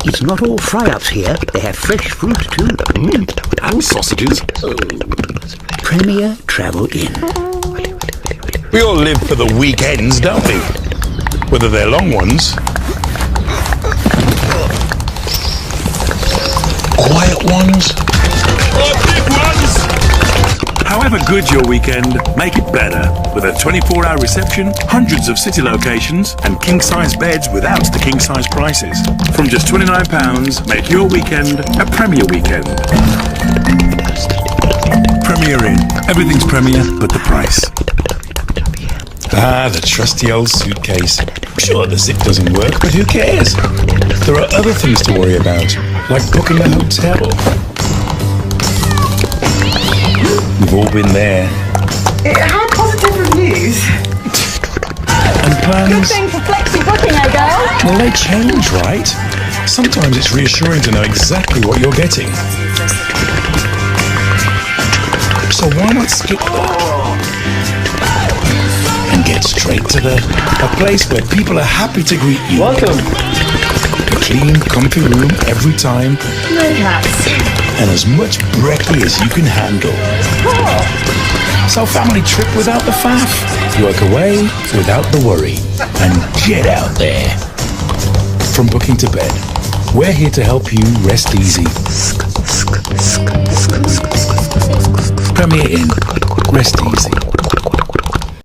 It's not all fry-ups here. They have fresh fruit too. And sausages. Premier Travel Inn. We all live for the weekends, don't we? Whether they're long ones, quiet ones, or big ones. However good your weekend, make it better with a 24-hour reception, hundreds of city locations, and king-size beds without the king-size prices. From just £29, make your weekend a Premier weekend. Premier Inn. Everything's Premier but the price. Ah, the trusty old suitcase. Sure, the zip doesn't work, but who cares? There are other things to worry about, like booking a hotel. We've all been there. How positive reviews. And plans? Good thing for flexi booking, eh, girl? Well, they change, right? Sometimes it's reassuring to know exactly what you're getting. So why not skip and get straight to a place where people are happy to greet you. Welcome. A clean, comfy room every time. No cats. And as much brekkie as you can handle. So family trip without the faff. Work away without the worry. And get out there. From booking to bed, we're here to help you rest easy. Premier Inn. Rest easy.